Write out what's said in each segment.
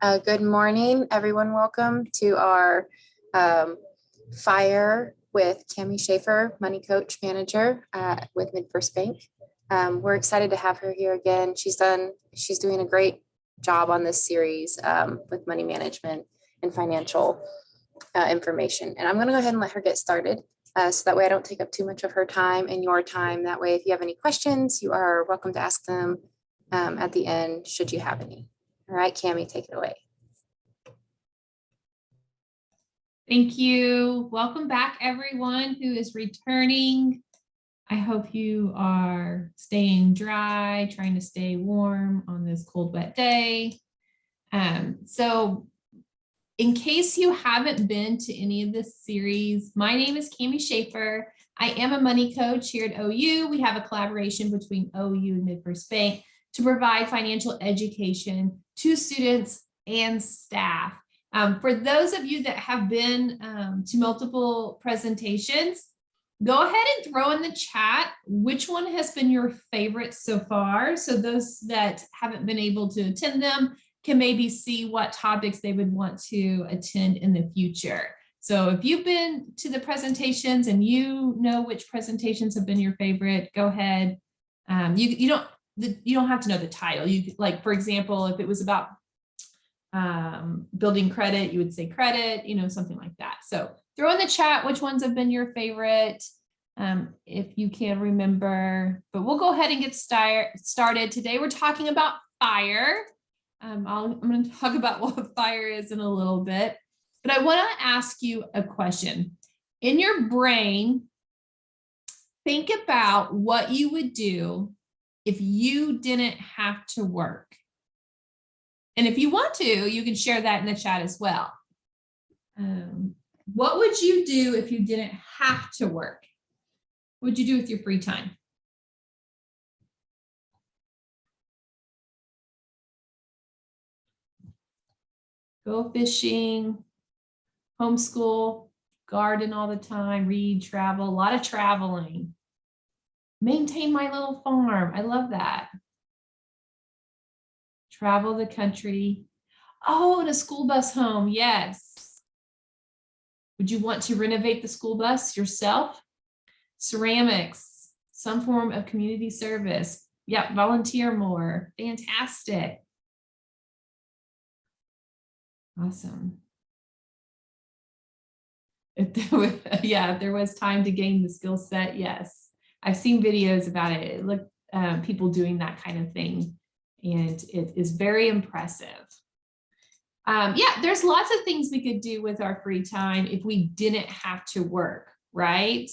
Good morning, everyone. Welcome to our Fire with Cami Sheaffer, MoneyCoach manager with MidFirst Bank. We're excited to have her here again. She's doing a great job on this series with money management and financial information. And I'm going to go ahead and let her get started so that way I don't take up too much of her time and your time. That way, if you have any questions, you are welcome to ask them at the end, should you have any. All right, Cami, take it away. Thank you. Welcome back, everyone who is returning. I hope you are staying dry, trying to stay warm on this cold, wet day. So in case you haven't been to any of this series, my name is Cami Sheaffer. I am a money coach here at OU. We have a collaboration between OU and MidFirst Bank to provide financial education to students and staff. For those of you that have been to multiple presentations, go ahead and throw in the chat which one has been your favorite so far. So those that haven't been able to attend them can maybe see what topics they would want to attend in the future. So if you've been to the presentations and you know which presentations have been your favorite, go ahead. You don't have to know the title. You like, for example, if it was about building credit, you would say credit, something like that. So throw in the chat which ones have been your favorite, if you can remember. But we'll go ahead and get started. Today we're talking about fire. I'm going to talk about what fire is in a little bit, but I want to ask you a question. In your brain, think about what you would do if you didn't have to work. And if you want to, you can share that in the chat as well. What would you do if you didn't have to work? What would you do with your free time? Go fishing, homeschool, garden all the time, read, travel, a lot of traveling. Maintain my little farm. I love that. Travel the country. Oh, and a school bus home. Yes. Would you want to renovate the school bus yourself? Ceramics, some form of community service. Yep, volunteer more. Fantastic. Awesome. If there was time to gain the skill set, yes. I've seen videos about it. Look, people doing that kind of thing. And it is very impressive. There's lots of things we could do with our free time if we didn't have to work, right?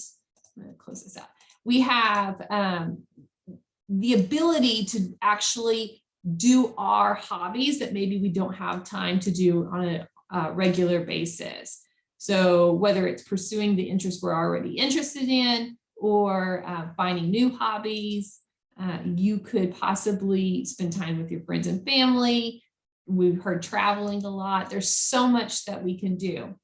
I'm going to close this out. We have the ability to actually do our hobbies that maybe we don't have time to do on a regular basis. So whether it's pursuing the interest we're already interested in or finding new hobbies, you could possibly spend time with your friends and family. We've heard traveling a lot. There's so much that we can do.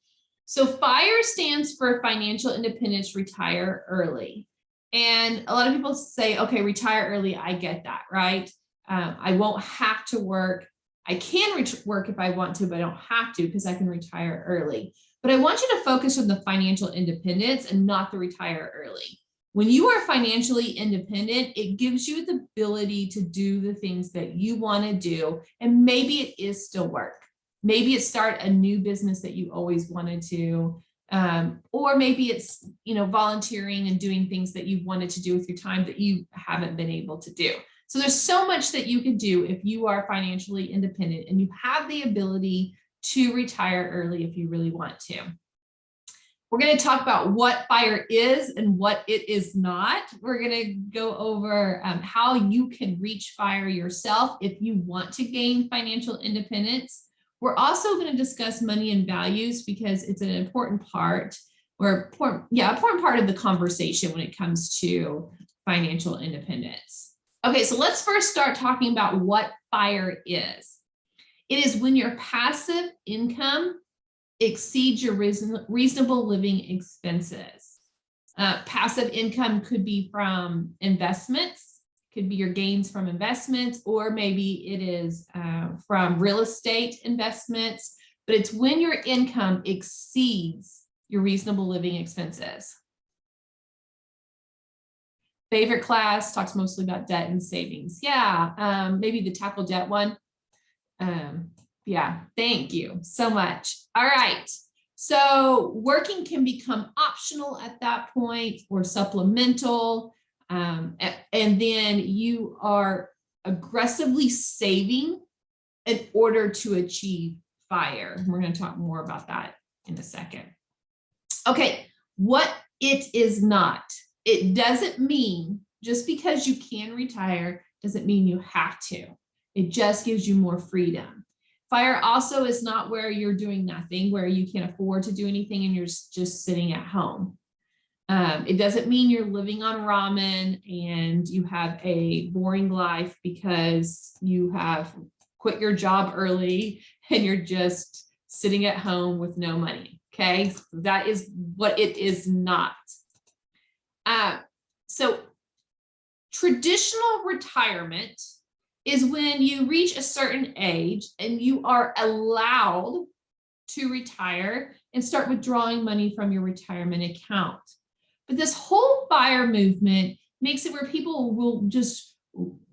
So FIRE stands for Financial Independence, Retire Early. And a lot of people say, okay, retire early. I get that, right? I won't have to work. I can work if I want to, but I don't have to because I can retire early. But I want you to focus on the financial independence and not the retire early. When you are financially independent, it gives you the ability to do the things that you want to do. And maybe it is still work. Maybe it's start a new business that you always wanted to, or maybe it's, volunteering and doing things that you wanted to do with your time that you haven't been able to do. So there's so much that you can do if you are financially independent and you have the ability to retire early if you really want to. We're going to talk about what FIRE is and what it is not. We're going to go over how you can reach FIRE yourself if you want to gain financial independence. We're also going to discuss money and values because it's an important part important part of the conversation when it comes to financial independence. Okay, so let's first start talking about what FIRE is. It is when your passive income exceeds your reasonable living expenses. Passive income could be from investments, could be your gains from investments, or maybe it is from real estate investments, but it's when your income exceeds your reasonable living expenses. Favorite class talks mostly about debt and savings. Yeah, maybe the tackle debt one. Yeah, thank you so much. All right. So working can become optional at that point or supplemental. And then you are aggressively saving in order to achieve FIRE. We're going to talk more about that in a second. Okay, what it is not. It doesn't mean just because you can retire doesn't mean you have to. It just gives you more freedom. FIRE also is not where you're doing nothing, where you can't afford to do anything and you're just sitting at home. It doesn't mean you're living on ramen and you have a boring life because you have quit your job early and you're just sitting at home with no money. Okay, that is what it is not. So traditional retirement is when you reach a certain age and you are allowed to retire and start withdrawing money from your retirement account. But this whole FIRE movement makes it where people will just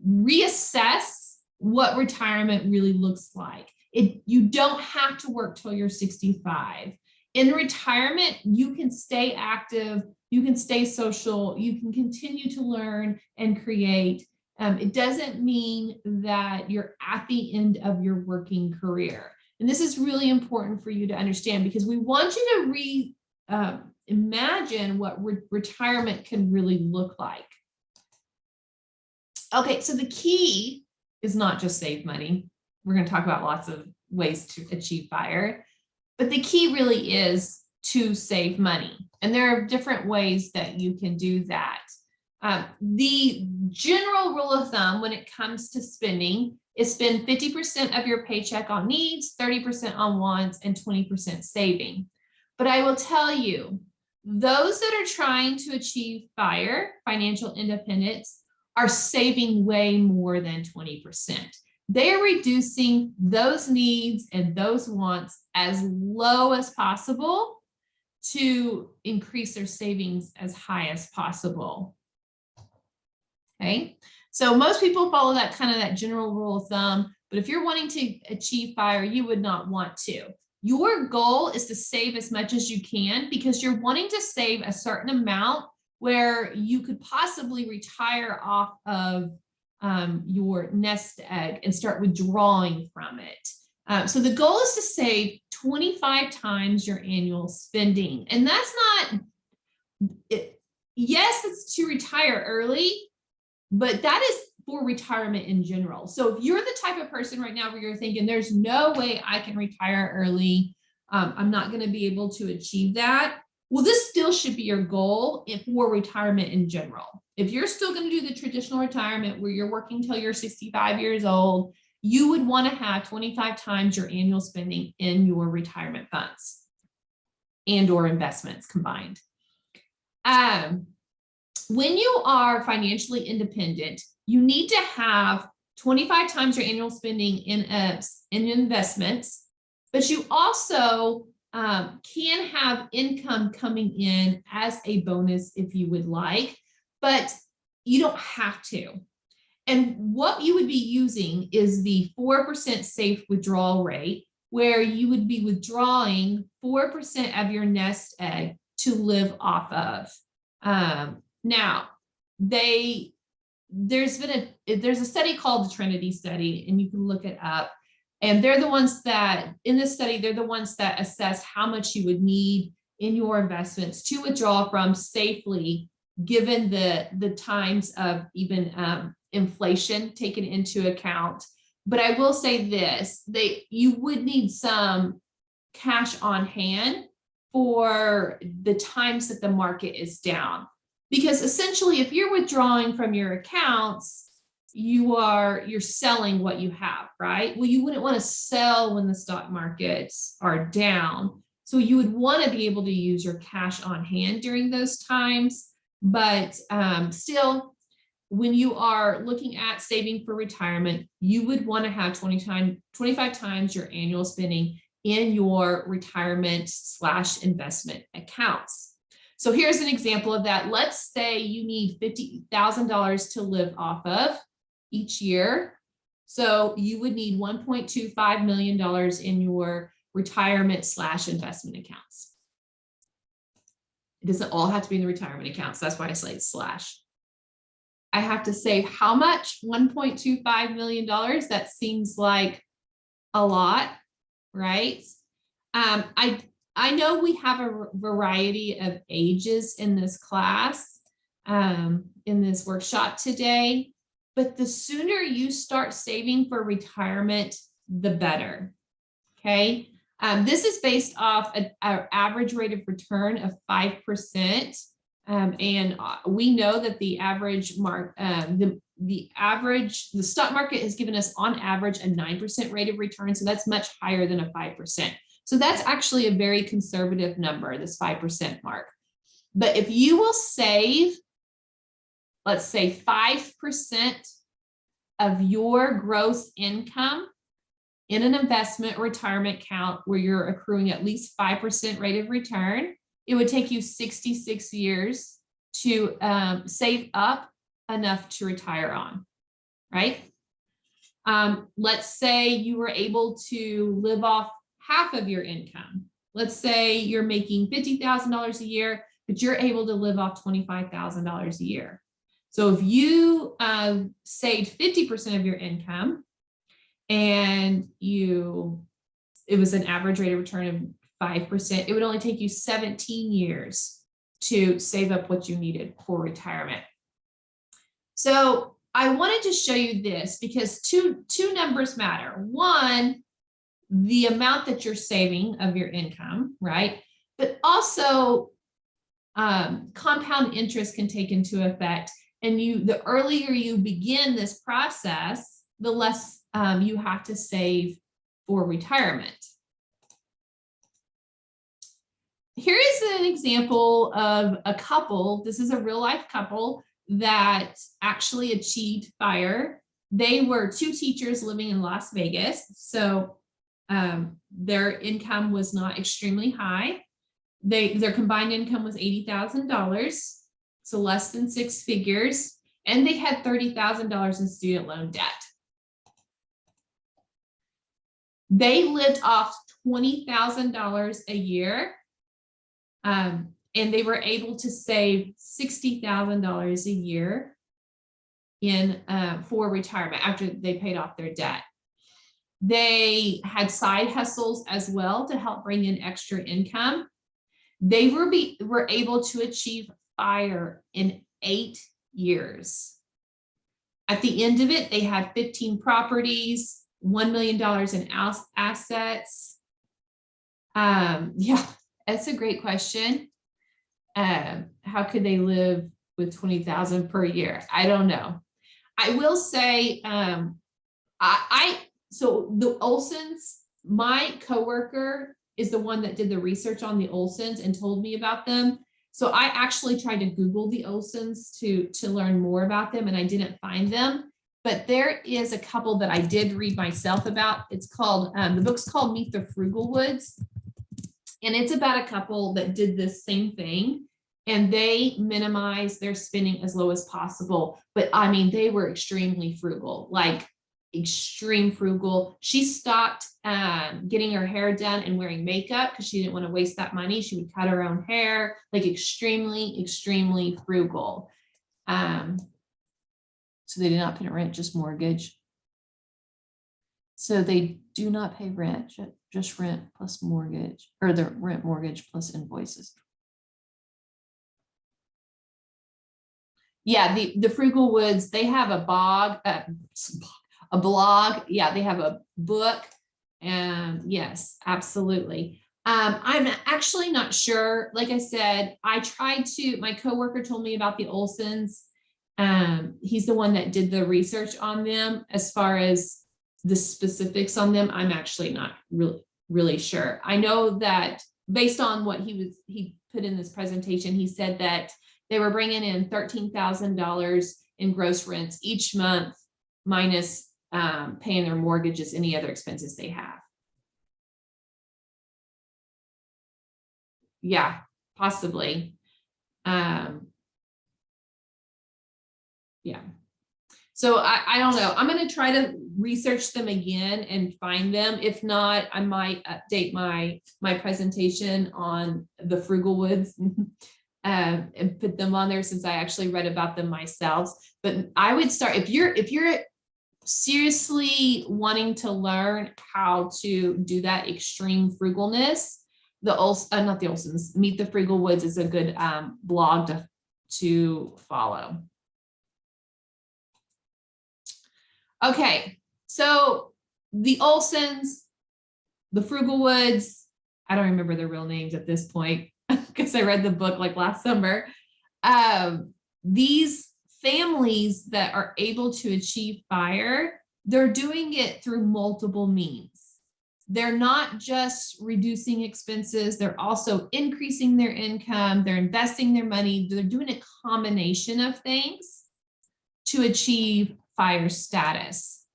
reassess what retirement really looks like. You don't have to work till you're 65. In retirement, you can stay active, you can stay social, you can continue to learn and create. It doesn't mean that you're at the end of your working career. And this is really important for you to understand because we want you to imagine what retirement can really look like. Okay, so the key is not just save money. We're going to talk about lots of ways to achieve FIRE, but the key really is to save money. And there are different ways that you can do that. The general rule of thumb when it comes to spending is spend 50% of your paycheck on needs, 30% on wants, and 20% saving. But I will tell you, those that are trying to achieve FIRE, financial independence, are saving way more than 20%. They are reducing those needs and those wants as low as possible to increase their savings as high as possible. Okay, so most people follow that kind of that general rule of thumb, but if you're wanting to achieve FIRE, you would not want to. Your goal is to save as much as you can because you're wanting to save a certain amount where you could possibly retire off of your nest egg and start withdrawing from it. So the goal is to save 25 times your annual spending. And that's not, yes, it's to retire early, but that is for retirement in general. So if you're the type of person right now where you're thinking, there's no way I can retire early, I'm not going to be able to achieve that. Well, this still should be your goal for retirement in general. If you're still going to do the traditional retirement where you're working till you're 65 years old, you would want to have 25 times your annual spending in your retirement funds and or investments combined. When you are financially independent, you need to have 25 times your annual spending in investments, but you also can have income coming in as a bonus if you would like, but you don't have to. And what you would be using is the 4% safe withdrawal rate, where you would be withdrawing 4% of your nest egg to live off of. Now, there's a study called the Trinity Study, and you can look it up. And they're the ones that, in this study, they're the ones that assess how much you would need in your investments to withdraw from safely, given the times of even inflation taken into account. But I will say this, you would need some cash on hand for the times that the market is down. Because essentially, if you're withdrawing from your accounts, you're selling what you have, right? Well, you wouldn't want to sell when the stock markets are down. So you would want to be able to use your cash on hand during those times. But still, when you are looking at saving for retirement, you would want to have 25 times your annual spending in your retirement/investment accounts. So here's an example of that. Let's say you need $50,000 to live off of each year. So you would need $1.25 million in your retirement/investment accounts. It doesn't all have to be in the retirement accounts. That's why I say slash. I have to save how much? $1.25 million. That seems like a lot, right? I know we have a variety of ages in this class, in this workshop today, but the sooner you start saving for retirement, the better, okay? This is based off our average rate of return of 5%. And we know that the average the stock market has given us on average a 9% rate of return. So that's much higher than a 5%. So that's actually a very conservative number, this 5% mark. But if you will save, let's say 5% of your gross income in an investment retirement account where you're accruing at least 5% rate of return, it would take you 66 years to save up enough to retire on, right? Let's say you were able to live off half of your income. Let's say you're making $50,000 a year, but you're able to live off $25,000 a year. So if you saved 50% of your income and it was an average rate of return of 5%, it would only take you 17 years to save up what you needed for retirement. So I wanted to show you this because two numbers matter. One, the amount that you're saving of your income, right? But also compound interest can take into effect. And the earlier you begin this process, the less you have to save for retirement. Here is an example of a couple. This is a real life couple that actually achieved FIRE. They were two teachers living in Las Vegas. So their income was not extremely high. Their combined income was $80,000, so less than six figures, and they had $30,000 in student loan debt. They lived off $20,000 a year, and they were able to save $60,000 a year for retirement after they paid off their debt. They had side hustles as well to help bring in extra income. They were able to achieve FIRE in 8 years. At the end of it, they had 15 properties, $1 million in assets. Yeah, that's a great question. How could they live with $20,000 per year? I don't know. I will say, so the Olsons, my coworker is the one that did the research on the Olsons and told me about them. So I actually tried to Google the Olsons to learn more about them, and I didn't find them. But there is a couple that I did read myself about. It's called, the book's called Meet the Frugal Woods. And it's about a couple that did this same thing. And they minimized their spending as low as possible. But I mean, they were extremely frugal, like extreme frugal. She stopped getting her hair done and wearing makeup because she didn't want to waste that money. She would cut her own hair, like extremely, extremely frugal. So they did not pay rent, just mortgage. So they do not pay rent, just rent plus mortgage, or the rent mortgage plus invoices. Yeah, the Frugal Woods, they have a blog. Yeah, they have a book. And yes, absolutely. I'm actually not sure. Like I said, my coworker told me about the Olsons. He's the one that did the research on them. As far as the specifics on them, I'm actually not really sure. I know that based on what he put in this presentation, he said that they were bringing in $13,000 in gross rents each month, minus paying their mortgages, any other expenses they have. Yeah, possibly. Yeah. So I don't know. I'm going to try to research them again and find them. If not, I might update my presentation on the Frugal Woods and put them on there, since I actually read about them myself. But I would start, if you're seriously wanting to learn how to do that extreme frugalness, not the Olsons, Meet the Frugal Woods is a good blog to follow. Okay, so the Olsons, the Frugal Woods, I don't remember their real names at this point because I read the book like last summer. These families that are able to achieve FIRE, they're doing it through multiple means. They're not just reducing expenses, they're also increasing their income, they're investing their money, they're doing a combination of things to achieve FIRE status.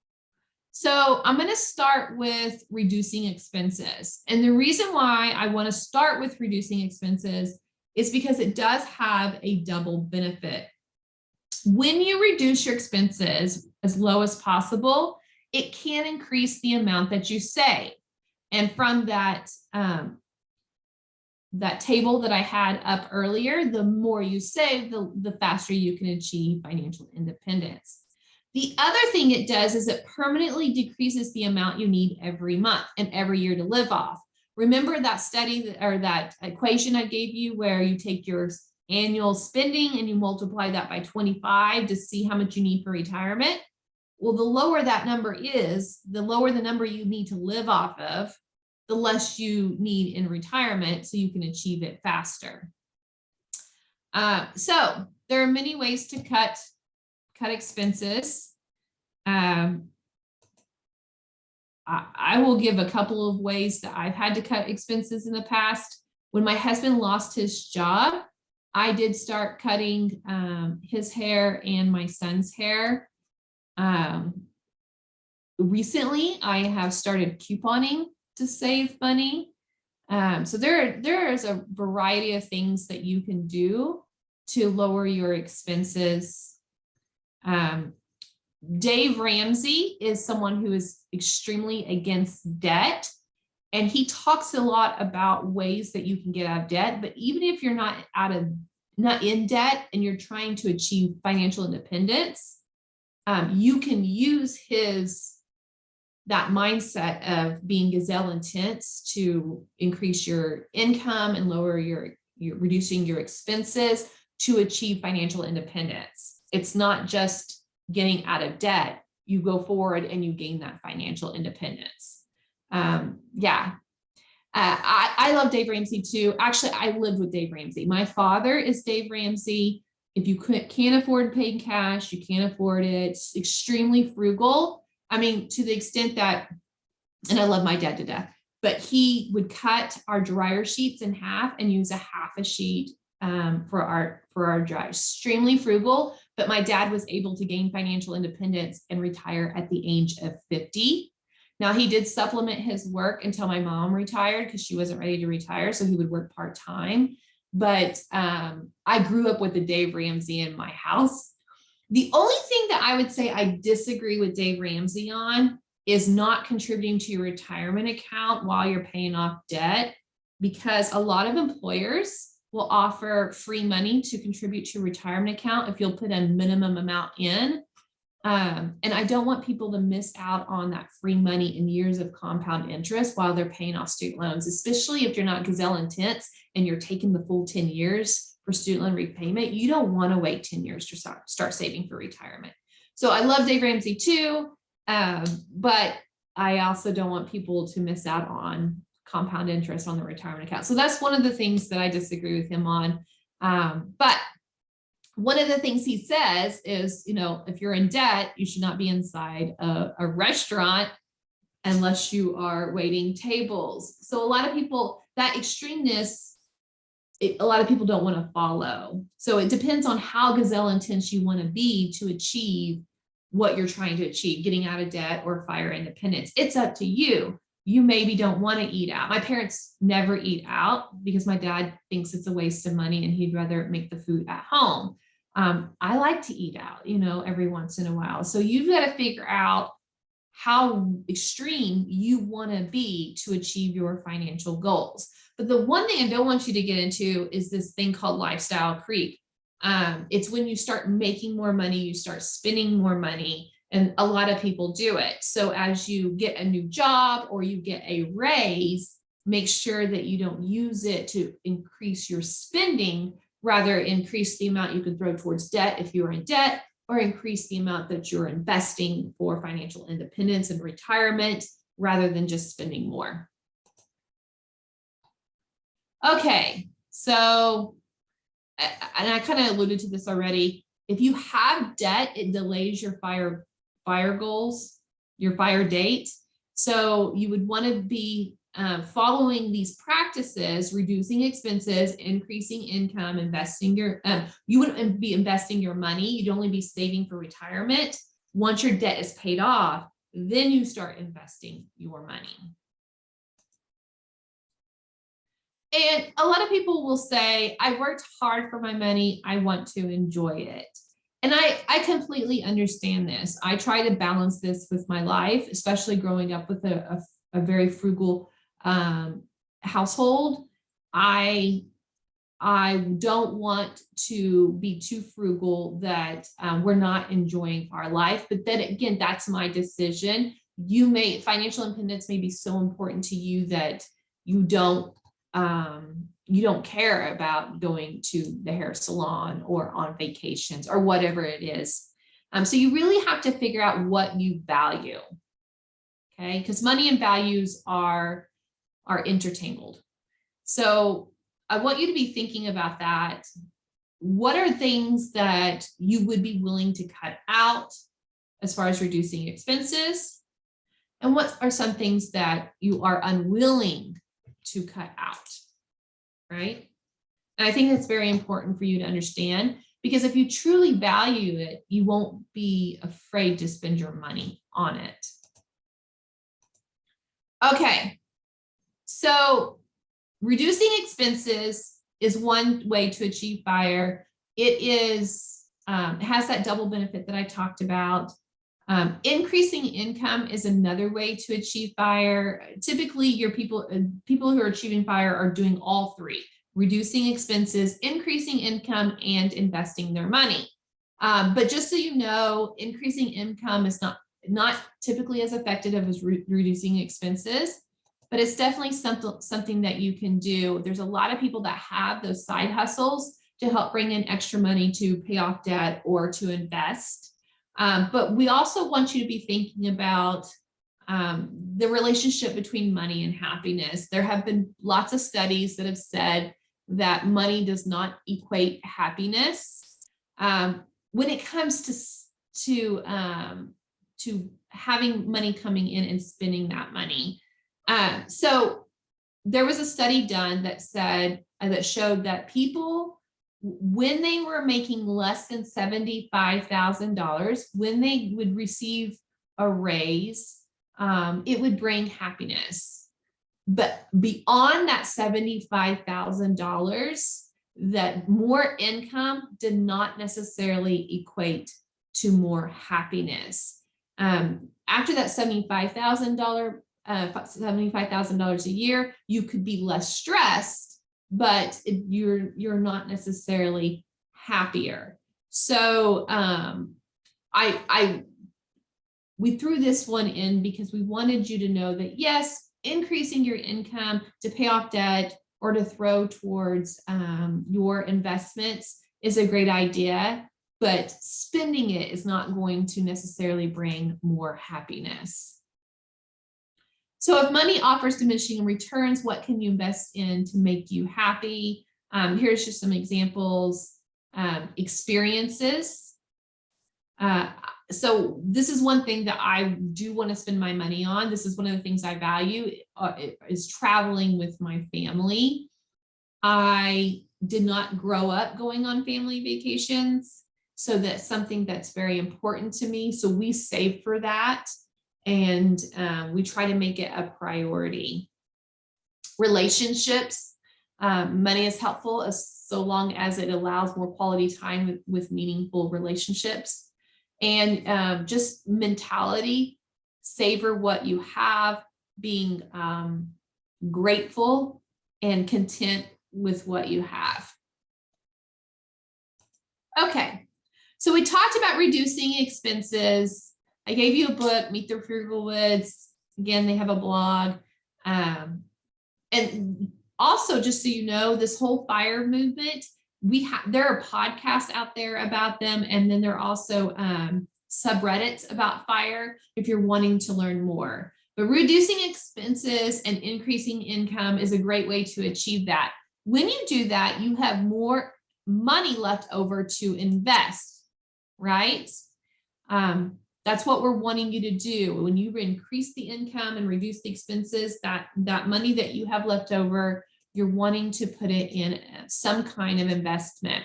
So I'm going to start with reducing expenses. And the reason why I want to start with reducing expenses is because it does have a double benefit. When you reduce your expenses as low as possible, it can increase the amount that you save. And from that table that I had up earlier, the more you save, the faster you can achieve financial independence. The other thing it does is it permanently decreases the amount you need every month and every year to live off. Remember that study or that equation I gave you where you take your annual spending and you multiply that by 25 to see how much you need for retirement? Well, the lower that number is, the lower the number you need to live off of, the less you need in retirement so you can achieve it faster. So there are many ways to cut expenses. I will give a couple of ways that I've had to cut expenses in the past. When my husband lost his job, I did start cutting his hair and my son's hair. Recently, I have started couponing to save money. So there is a variety of things that you can do to lower your expenses. Dave Ramsey is someone who is extremely against debt, and he talks a lot about ways that you can get out of debt. But even if you're not in debt and you're trying to achieve financial independence, you can use that mindset of being gazelle intense to increase your income and lower your reducing your expenses to achieve financial independence. It's not just getting out of debt. You go forward and you gain that financial independence. I love Dave Ramsey too. Actually, I lived with Dave Ramsey. My father is Dave Ramsey. If you can't afford paying cash, you can't afford it. It's extremely frugal. I mean, to the extent that, and I love my dad to death, but he would cut our dryer sheets in half and use a half a sheet for our dryers. Extremely frugal, but my dad was able to gain financial independence and retire at the age of 50. Now, he did supplement his work until my mom retired because she wasn't ready to retire, so he would work part-time. But I grew up with the Dave Ramsey in my house. The only thing that I would say I disagree with Dave Ramsey on is not contributing to your retirement account while you're paying off debt, because a lot of employers will offer free money to contribute to your retirement account if you'll put a minimum amount in. And I don't want people to miss out on that free money and years of compound interest while they're paying off student loans, especially if you're not gazelle intense and you're taking the full 10 years for student loan repayment. You don't want to wait 10 years to start saving for retirement. So I love Dave Ramsey too, but I also don't want people to miss out on compound interest on the retirement account. So that's one of the things that I disagree with him on. But one of the things he says is, if you're in debt, you should not be inside a restaurant unless you are waiting tables. So a lot of people, that extremeness a lot of people don't want to follow. So it depends on how gazelle intense you want to be to achieve what you're trying to achieve, getting out of debt or fire independence. It's up to you. You maybe don't want to eat out. My parents never eat out because my dad thinks it's a waste of money and he'd rather make the food at home. I like to eat out, every once in a while. So you've got to figure out how extreme you want to be to achieve your financial goals. But the one thing I don't want you to get into is this thing called lifestyle creep. It's when you start making more money, you start spending more money, and a lot of people do it. So as you get a new job or you get a raise, make sure that you don't use it to increase your spending, rather increase the amount you can throw towards debt if you're in debt, or increase the amount that you're investing for financial independence and retirement, rather than just spending more. Okay, so, and I kind of alluded to this already. If you have debt, it delays your fire goals, your fire date. So you would want to be following these practices, reducing expenses, increasing income, investing you wouldn't be investing your money. You'd only be saving for retirement. Once your debt is paid off, then you start investing your money. And a lot of people will say, I worked hard for my money. I want to enjoy it. And I completely understand this. I try to balance this with my life, especially growing up with a very frugal household. I don't want to be too frugal that we're not enjoying our life. But then again, that's my decision. Financial independence may be so important to you that you don't care about going to the hair salon or on vacations or whatever it is. So you really have to figure out what you value. Okay, because money and values are intertangled. So I want you to be thinking about that. What are things that you would be willing to cut out as far as reducing expenses? And what are some things that you are unwilling to cut out, right? And I think that's very important for you to understand, because if you truly value it, you won't be afraid to spend your money on it. Okay, so reducing expenses is one way to achieve fire. It has that double benefit that I talked about. Increasing income is another way to achieve fire. Typically, your people who are achieving fire are doing all three: reducing expenses, increasing income, and investing their money. But just so you know, increasing income is not typically as effective as reducing expenses, but it's definitely something that you can do. There's a lot of people that have those side hustles to help bring in extra money to pay off debt or to invest. But we also want you to be thinking about the relationship between money and happiness. There have been lots of studies that have said that money does not equate happiness. When it comes to having money coming in and spending that money. So there was a study done that showed that people, when they were making less than $75,000, when they would receive a raise, it would bring happiness. But beyond that $75,000, that more income did not necessarily equate to more happiness. After that $75,000 a year, you could be less stressed, but you're not necessarily happier. So we threw this one in because we wanted you to know that, yes, increasing your income to pay off debt or to throw towards your investments is a great idea, but spending it is not going to necessarily bring more happiness. So if money offers diminishing returns, what can you invest in to make you happy? Here's just some examples. Experiences. So this is one thing that I do want to spend my money on. This is one of the things I value is traveling with my family. I did not grow up going on family vacations. So that's something that's very important to me. So we save for that, and we try to make it a priority. Relationships, money is helpful so long as it allows more quality time with meaningful relationships. And just mentality, savor what you have, being grateful and content with what you have. Okay, so we talked about reducing expenses. I gave you a book, Meet the Frugal Woods. Again, they have a blog. And also, just so you know, this whole FIRE movement, there are podcasts out there about them. And then there are also subreddits about FIRE if you're wanting to learn more. But reducing expenses and increasing income is a great way to achieve that. When you do that, you have more money left over to invest, right? That's what we're wanting you to do. When you increase the income and reduce the expenses, that money that you have left over, you're wanting to put it in some kind of investment.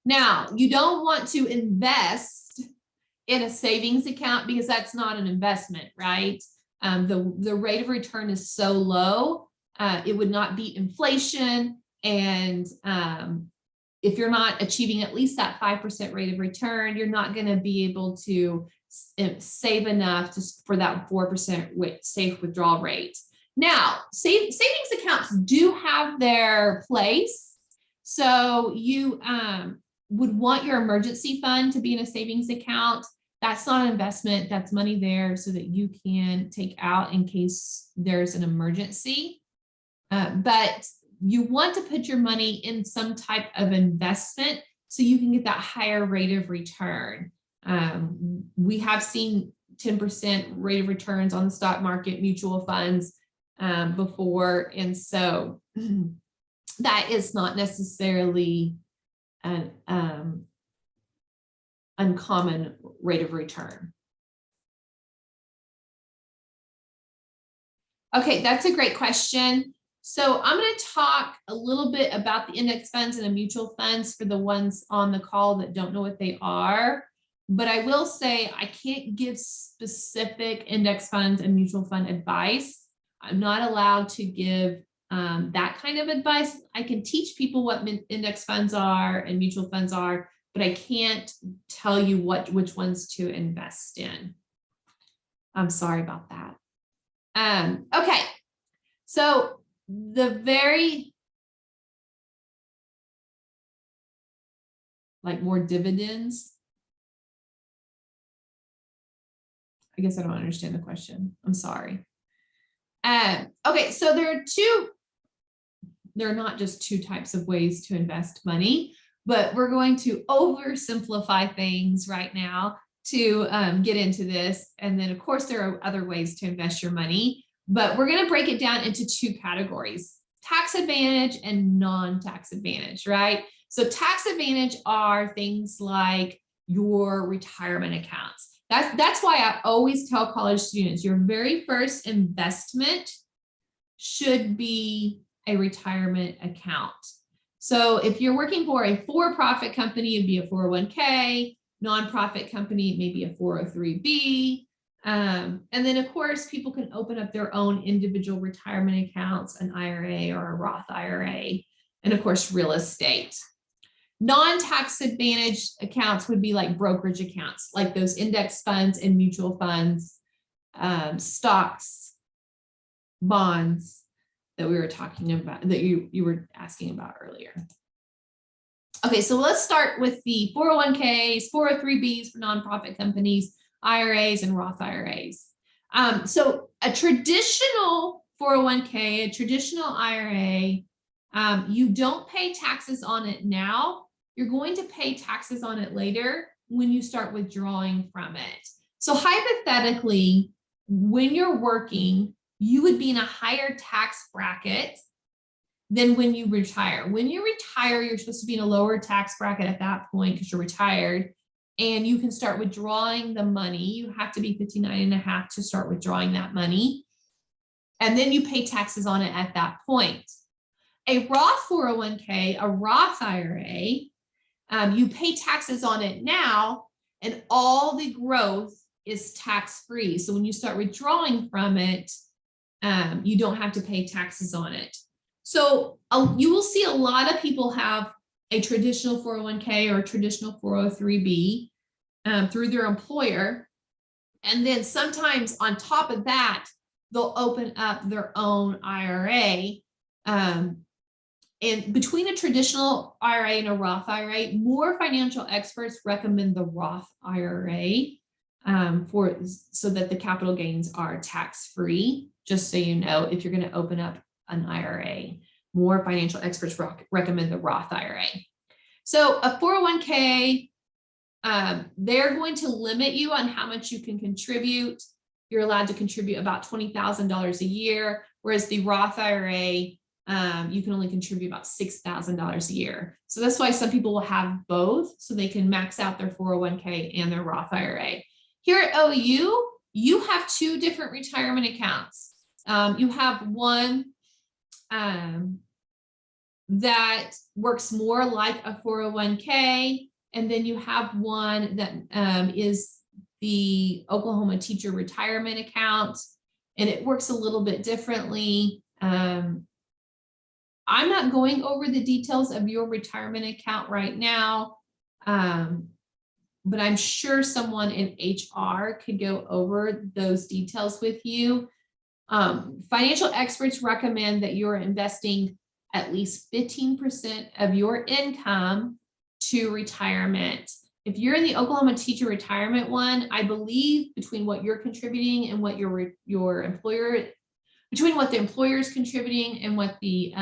Now, you don't want to invest in a savings account because that's not an investment, right? The rate of return is so low, it would not beat inflation. And if you're not achieving at least that 5% rate of return, you're not going to be able to save enough for that 4% safe withdrawal rate. Now, savings accounts do have their place. So you would want your emergency fund to be in a savings account. That's not an investment. That's money there so that you can take out in case there's an emergency. But you want to put your money in some type of investment so you can get that higher rate of return. We have seen 10% rate of returns on the stock market, mutual funds before. And so that is not necessarily an uncommon rate of return. Okay, that's a great question. So I'm going to talk a little bit about the index funds and the mutual funds for the ones on the call that don't know what they are. But I will say I can't give specific index funds and mutual fund advice. I'm not allowed to give that kind of advice. I can teach people what index funds are and mutual funds are, but I can't tell you which ones to invest in. I'm sorry about that. Okay, so the very more dividends. I guess I don't understand the question. I'm sorry. Okay, so there are not just two types of ways to invest money, but we're going to oversimplify things right now to get into this. And then of course there are other ways to invest your money, but we're going to break it down into two categories: tax advantage and non-tax advantage, right? So tax advantage are things like your retirement accounts. That's why I always tell college students your very first investment should be a retirement account. So if you're working for a for-profit company, it'd be a 401k, nonprofit company, maybe a 403b. And then of course, people can open up their own individual retirement accounts, an IRA or a Roth IRA, and of course, real estate. Non-tax advantage accounts would be like brokerage accounts, like those index funds and mutual funds, stocks, bonds that we were talking about, that you were asking about earlier. Okay, so let's start with the 401ks, 403bs for nonprofit companies, IRAs, and Roth IRAs. So a traditional 401k, a traditional IRA, you don't pay taxes on it now. You're going to pay taxes on it later when you start withdrawing from it. So hypothetically, when you're working, you would be in a higher tax bracket than when you retire. When you retire, you're supposed to be in a lower tax bracket at that point because you're retired, and you can start withdrawing the money. You have to be 59.5 to start withdrawing that money. And then you pay taxes on it at that point. A Roth 401k, a Roth IRA, you pay taxes on it now, and all the growth is tax-free. So when you start withdrawing from it, you don't have to pay taxes on it. So you will see a lot of people have a traditional 401k or a traditional 403b through their employer. And then sometimes on top of that, they'll open up their own IRA. And between a traditional IRA and a Roth IRA, more financial experts recommend the Roth IRA so that the capital gains are tax-free. Just so you know, if you're going to open up an IRA, more financial experts recommend the Roth IRA. So a 401k, they're going to limit you on how much you can contribute. You're allowed to contribute about $20,000 a year, whereas the Roth IRA, you can only contribute about $6,000 a year. So that's why some people will have both, so they can max out their 401k and their Roth IRA. Here at OU, you have two different retirement accounts. You have one that works more like a 401k, and then you have one that is the Oklahoma Teacher Retirement Account, and it works a little bit differently. I'm not going over the details of your retirement account right now, but I'm sure someone in HR could go over those details with you. Financial experts recommend that you're investing at least 15% of your income to retirement. If you're in the Oklahoma Teacher Retirement one, I believe between what you're contributing and what your employer, between what the employer is contributing and what the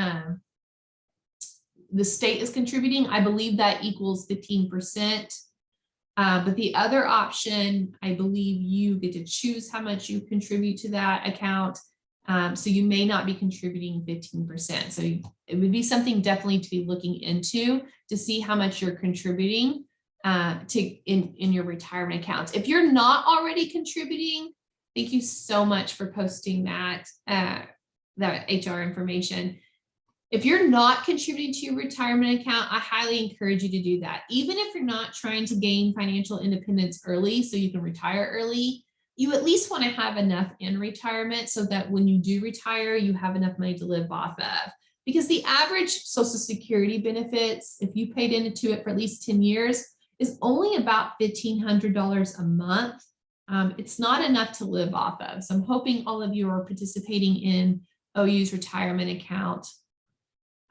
state is contributing, I believe that equals 15%. But the other option, I believe you get to choose how much you contribute to that account. So you may not be contributing 15%. So it would be something definitely to be looking into to see how much you're contributing in your retirement accounts. If you're not already contributing, thank you so much for posting that HR information. If you're not contributing to your retirement account, I highly encourage you to do that. Even if you're not trying to gain financial independence early so you can retire early, you at least want to have enough in retirement so that when you do retire, you have enough money to live off of. Because the average Social Security benefits, if you paid into it for at least 10 years, is only about $1,500 a month. It's not enough to live off of. So I'm hoping all of you are participating in OU's retirement account,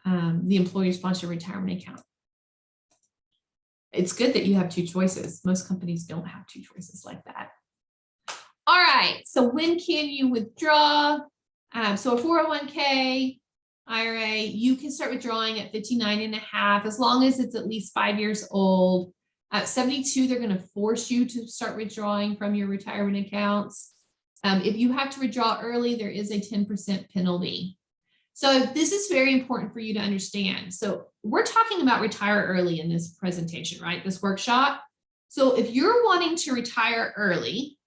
the employer-sponsored retirement account. It's good that you have two choices. Most companies don't have two choices like that. All right, so when can you withdraw? So a 401k IRA, you can start withdrawing at 59.5 as long as it's at least 5 years old. At 72, they're going to force you to start withdrawing from your retirement accounts. If you have to withdraw early, there is a 10% penalty. So this is very important for you to understand. So we're talking about retire early in this presentation, right? This workshop. So if you're wanting to retire early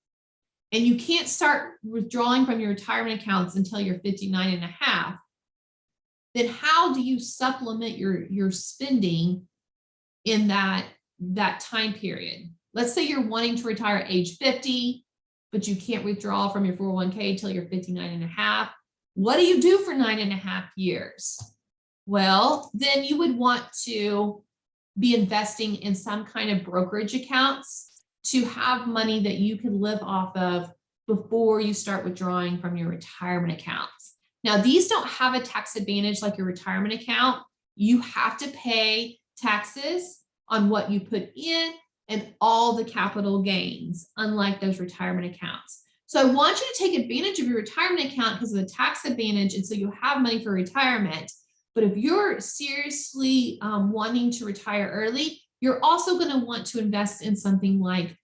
and you can't start withdrawing from your retirement accounts until you're 59.5, then how do you supplement your spending in that time period? Let's say you're wanting to retire at age 50, but you can't withdraw from your 401k until you're 59.5. What do you do for 9.5 years? Well, then you would want to be investing in some kind of brokerage accounts to have money that you can live off of before you start withdrawing from your retirement accounts. Now, these don't have a tax advantage like your retirement account. You have to pay taxes on what you put in and all the capital gains, unlike those retirement accounts. So I want you to take advantage of your retirement account because of the tax advantage, and so you have money for retirement. But if you're seriously wanting to retire early, you're also going to want to invest in something like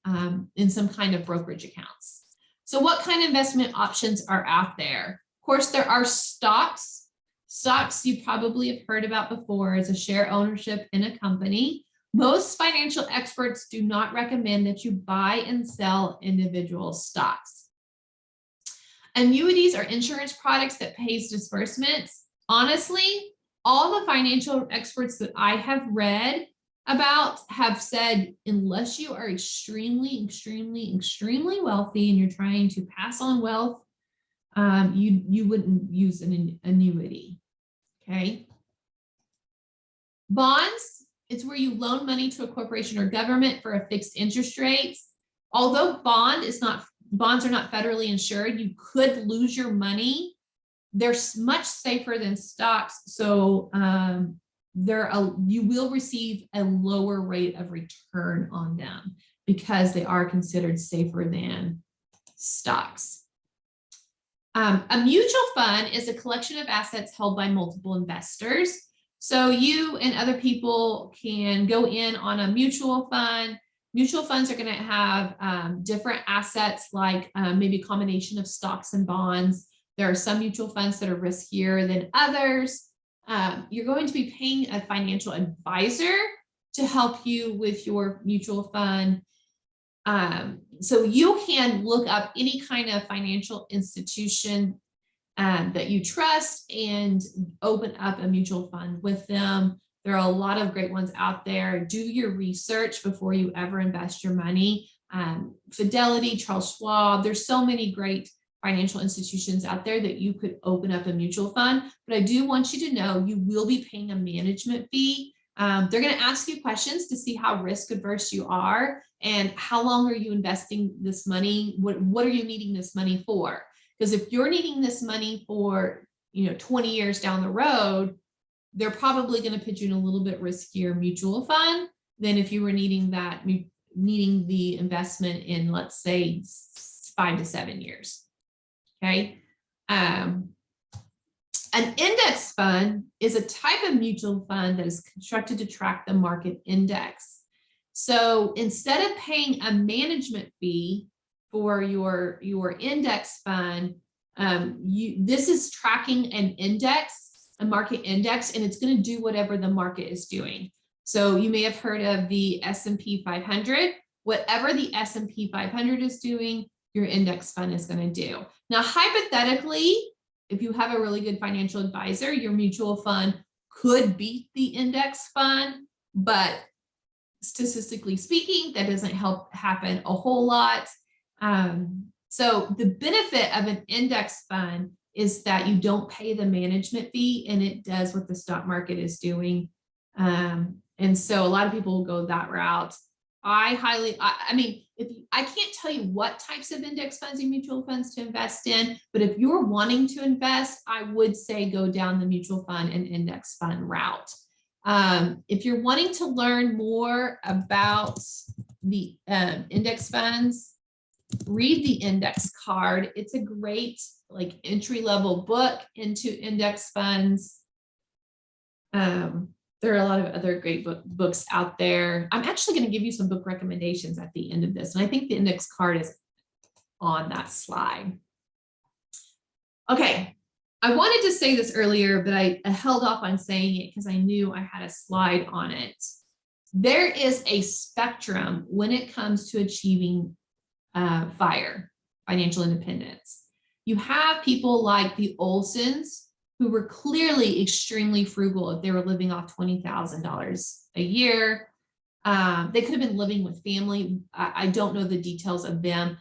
in some kind of brokerage accounts. So what kind of investment options are out there? Of course, there are stocks. Stocks you probably have heard about before as a share ownership in a company. Most financial experts do not recommend that you buy and sell individual stocks. Annuities are insurance products that pays disbursements. Honestly, all the financial experts that I have read about have said, unless you are extremely, extremely, extremely wealthy and you're trying to pass on wealth, you wouldn't use an annuity. Okay. Bonds, it's where you loan money to a corporation or government for a fixed interest rate. Although bonds are not federally insured, you could lose your money. They're much safer than stocks. So you will receive a lower rate of return on them because they are considered safer than stocks. A mutual fund is a collection of assets held by multiple investors. So you and other people can go in on a mutual fund. Mutual funds are going to have different assets, like maybe a combination of stocks and bonds. There are some mutual funds that are riskier than others. You're going to be paying a financial advisor to help you with your mutual fund. So you can look up any kind of financial institution that you trust and open up a mutual fund with them. There are a lot of great ones out there. Do your research before you ever invest your money. Fidelity, Charles Schwab, there's so many great financial institutions out there that you could open up a mutual fund. But I do want you to know you will be paying a management fee. They're going to ask you questions to see how risk averse you are and how long are you investing this money? What are you needing this money for? Because if you're needing this money for 20 years down the road, they're probably going to put you in a little bit riskier mutual fund than if you were needing the investment in, let's say, 5 to 7 years. Okay. An index fund is a type of mutual fund that is constructed to track the market index. So instead of paying a management fee for your index fund, this is tracking an index, a market index, and it's going to do whatever the market is doing. So you may have heard of the S&P 500. Whatever the S&P 500 is doing, your index fund is going to do. Now, hypothetically, if you have a really good financial advisor, your mutual fund could beat the index fund, but statistically speaking, that doesn't happen a whole lot. So the benefit of an index fund is that you don't pay the management fee and it does what the stock market is doing. And so a lot of people will go that route. I can't tell you what types of index funds and mutual funds to invest in, but if you're wanting to invest, I would say go down the mutual fund and index fund route. If you're wanting to learn more about the index funds, read the index card. It's a great entry-level book into index funds. There are a lot of other great books out there. I'm actually going to give you some book recommendations at the end of this. And I think the index card is on that slide. Okay. I wanted to say this earlier, but I held off on saying it because I knew I had a slide on it. There is a spectrum when it comes to achieving financial independence. You have people like the Olsons, who were clearly extremely frugal if they were living off $20,000 a year. They could have been living with family. I don't know the details of them.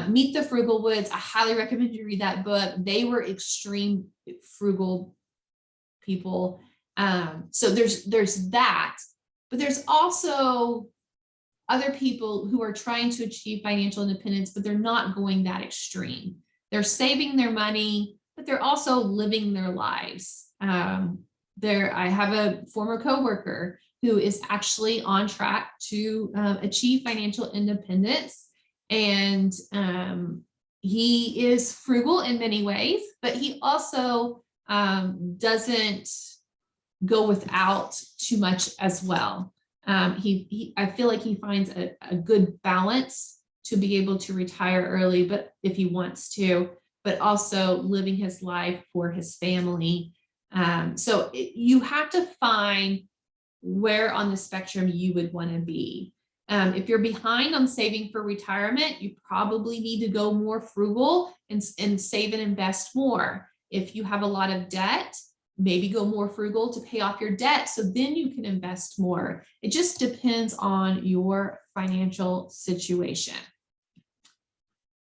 Meet the Frugal Woods. I highly recommend you read that book. They were extreme frugal people. So there's that, but there's also other people who are trying to achieve financial independence, but they're not going that extreme. They're saving their money, but they're also living their lives. I have a former coworker who is actually on track to achieve financial independence. And he is frugal in many ways, but he also doesn't go without too much as well. I feel like he finds a good balance to be able to retire early, but if he wants to, but also living his life for his family. So you have to find where on the spectrum you would want to be. If you're behind on saving for retirement, you probably need to go more frugal and save and invest more. If you have a lot of debt, maybe go more frugal to pay off your debt, so then you can invest more. It just depends on your financial situation.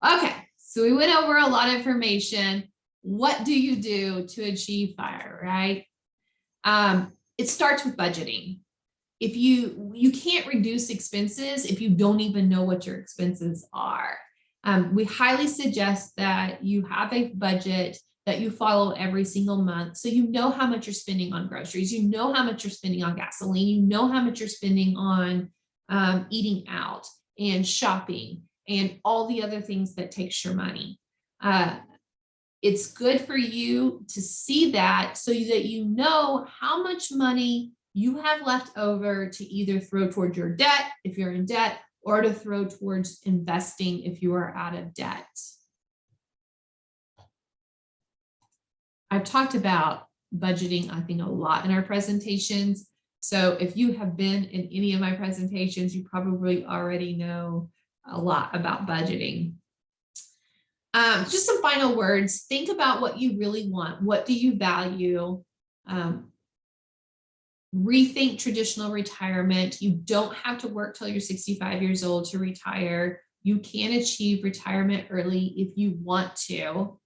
Okay, so we went over a lot of information. What do you do to achieve FIRE, right? It starts with budgeting. If you can't reduce expenses if you don't even know what your expenses are. We highly suggest that you have a budget that you follow every single month, so you know how much you're spending on groceries, you know how much you're spending on gasoline, you know how much you're spending on eating out and shopping and all the other things that takes your money. It's good for you to see that so that you know how much money you have left over to either throw towards your debt if you're in debt, or to throw towards investing if you are out of debt. I've talked about budgeting, I think, a lot in our presentations. So if you have been in any of my presentations, you probably already know a lot about budgeting. Just some final words. Think about what you really want. What do you value? Rethink traditional retirement. You don't have to work till you're 65 years old to retire. You can achieve retirement early if you want to.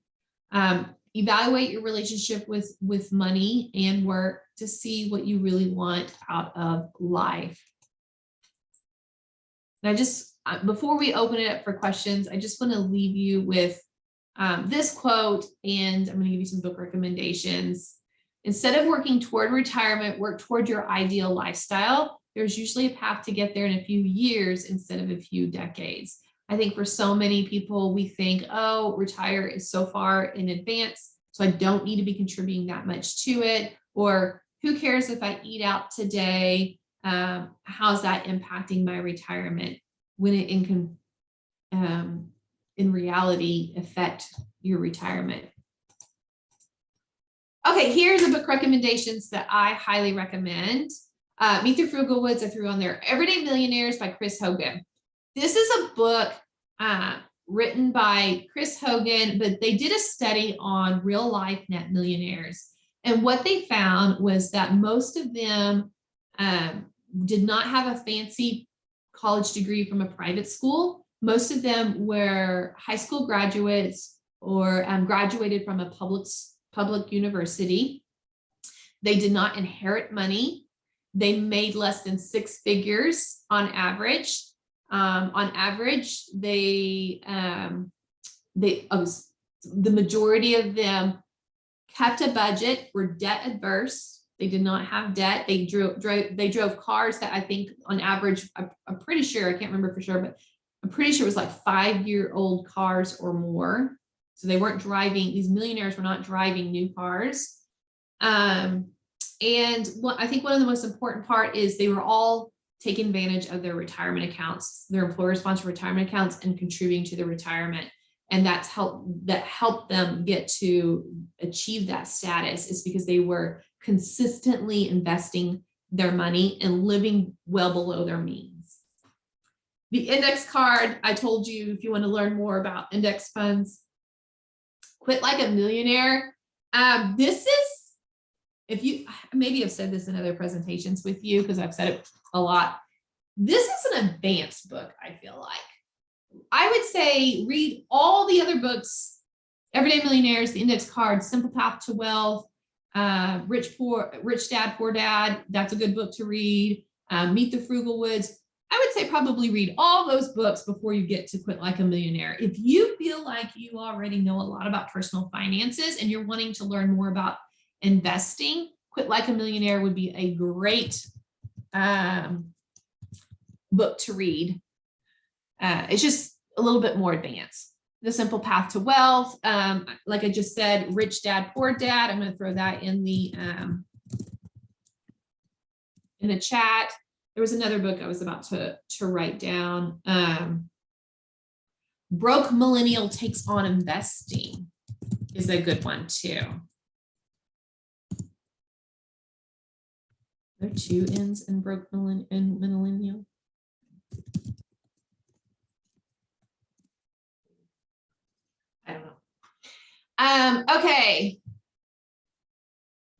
Evaluate your relationship with money and work to see what you really want out of life. And I just, before we open it up for questions, I just want to leave you with this quote, and I'm going to give you some book recommendations. Instead of working toward retirement, work toward your ideal lifestyle. There's usually a path to get there in a few years instead of a few decades. I think for so many people, we think, oh, retire is so far in advance, so I don't need to be contributing that much to it. Or who cares if I eat out today? How's that impacting my retirement? When it in reality affect your retirement. Okay, here's the book recommendations that I highly recommend. Meet the Frugal Woods, I threw on there. Everyday Millionaires by Chris Hogan. This is a book written by Chris Hogan, but they did a study on real life net millionaires. And what they found was that most of them did not have a fancy college degree from a private school. Most of them were high school graduates or graduated from a public university. They did not inherit money. They made less than 6 figures on average. The majority of them kept a budget, were debt adverse. They did not have debt. They drove cars that I think on average, I'm pretty sure, I can't remember for sure, but I'm pretty sure it was like 5-year-old cars or more. So they weren't driving, these millionaires were not driving new cars. And I think one of the most important part is they were all taking advantage of their retirement accounts, their employer-sponsored retirement accounts, and contributing to their retirement. And that helped them get to achieve that status, is because they were consistently investing their money and living well below their means. The index card, I told you, if you want to learn more about index funds, Quit Like a Millionaire. This is, if you, maybe I've said this in other presentations with you because I've said it a lot. This is an advanced book, I feel like. I would say read all the other books, Everyday Millionaires, The Index Card, Simple Path to Wealth, Rich Dad, Poor Dad. That's a good book to read. Meet the Frugal Woods. I would say probably read all those books before you get to Quit Like a Millionaire. If you feel like you already know a lot about personal finances and you're wanting to learn more about investing, Quit Like a Millionaire would be a great book to read. It's just a little bit more advanced. The Simple Path to Wealth, like I just said, Rich Dad, Poor Dad. I'm going to throw that in the chat. There was another book I was about to write down. Broke Millennial Takes on Investing is a good one too. There are 2 N's in Broke Millennial. I don't know. Okay.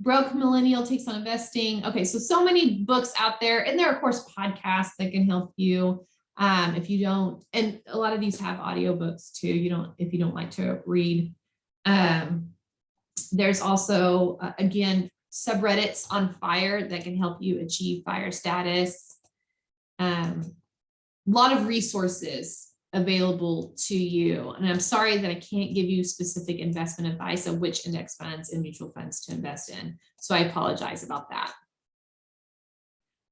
Broke Millennial Takes on Investing. Okay, so many books out there, and there are of course podcasts that can help you. If you don't, and a lot of these have audiobooks too. If you don't like to read. There's also again subreddits on fire that can help you achieve fire status. A lot of resources available to you. And I'm sorry that I can't give you specific investment advice of which index funds and mutual funds to invest in. So I apologize about that.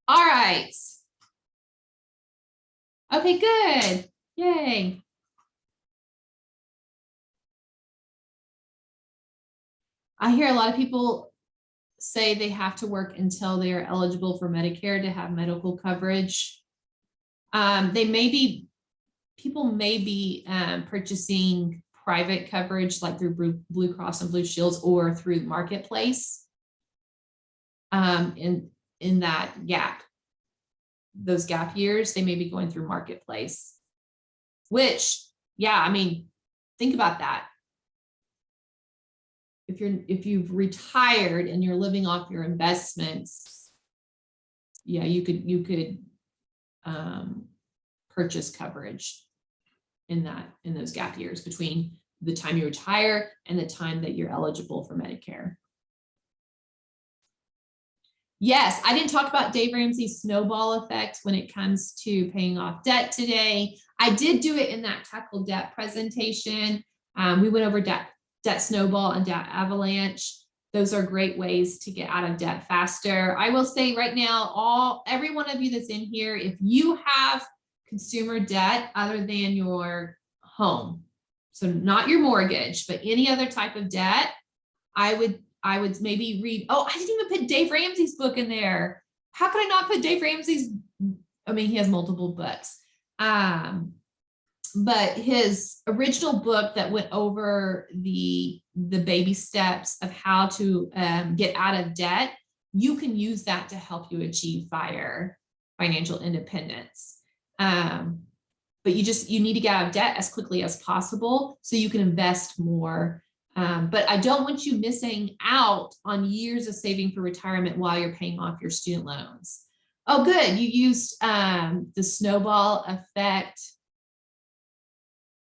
All right. Okay, good. Yay. I hear a lot of people say they have to work until they are eligible for Medicare to have medical coverage. People may be purchasing private coverage like through Blue Cross and Blue Shields or through Marketplace in that gap. Those gap years, they may be going through Marketplace, which, yeah, I mean, think about that. If you've retired and you're living off your investments, yeah, you could purchase coverage in those gap years between the time you retire and the time that you're eligible for Medicare. Yes, I didn't talk about Dave Ramsey's snowball effect when it comes to paying off debt today. I did do it in that tackle debt presentation. We went over debt snowball and debt avalanche. Those are great ways to get out of debt faster. I will say right now, every one of you that's in here, if you have consumer debt other than your home, so not your mortgage, but any other type of debt, I would maybe read, I didn't even put Dave Ramsey's book in there. How could I not put Dave Ramsey's? I mean, he has multiple books. But his original book that went over the baby steps of how to get out of debt, you can use that to help you achieve financial independence. But you need to get out of debt as quickly as possible so you can invest more. But I don't want you missing out on years of saving for retirement while you're paying off your student loans. Oh, good. You used the snowball effect.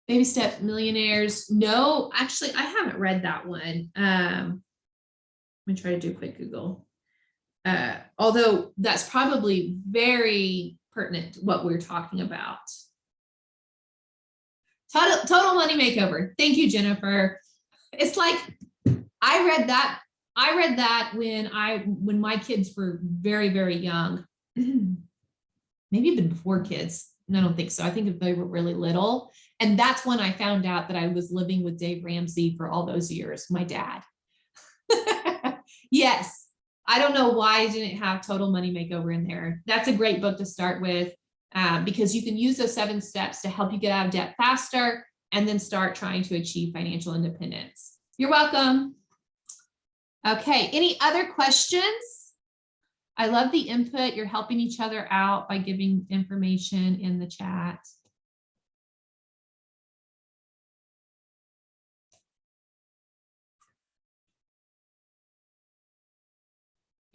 Baby Step Millionaires. No, actually, I haven't read that one. Let me try to do a quick Google. Although that's probably very pertinent to what we're talking about. Total Money Makeover. Thank you, Jennifer. It's like I read that when my kids were very, very young, maybe even before kids. And I don't think so. I think if they were really little. And that's when I found out that I was living with Dave Ramsey for all those years, my dad. Yes. I don't know why I didn't have Total Money Makeover in there. That's a great book to start with because you can use those 7 steps to help you get out of debt faster and then start trying to achieve financial independence. You're welcome. Okay, any other questions? I love the input. You're helping each other out by giving information in the chat.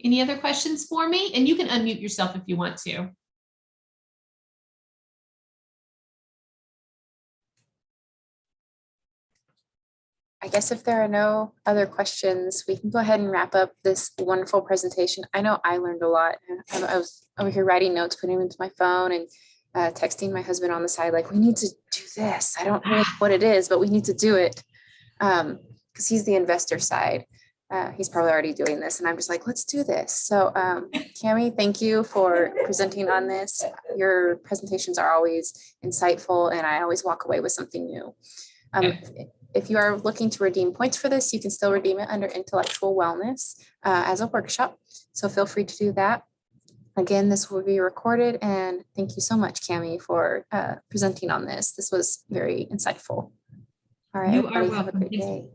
Any other questions for me? And you can unmute yourself if you want to. I guess if there are no other questions, we can go ahead and wrap up this wonderful presentation. I know I learned a lot. I was over here writing notes, putting them into my phone and texting my husband on the side, like, we need to do this. I don't know what it is, but we need to do it because he's the investor side. He's probably already doing this. And I'm just like, let's do this. So Cami, thank you for presenting on this. Your presentations are always insightful and I always walk away with something new. If you are looking to redeem points for this, you can still redeem it under Intellectual Wellness as a workshop. So feel free to do that. Again, this will be recorded. And thank you so much, Cami, for presenting on this. This was very insightful. All right, You are everybody, welcome. have a great day.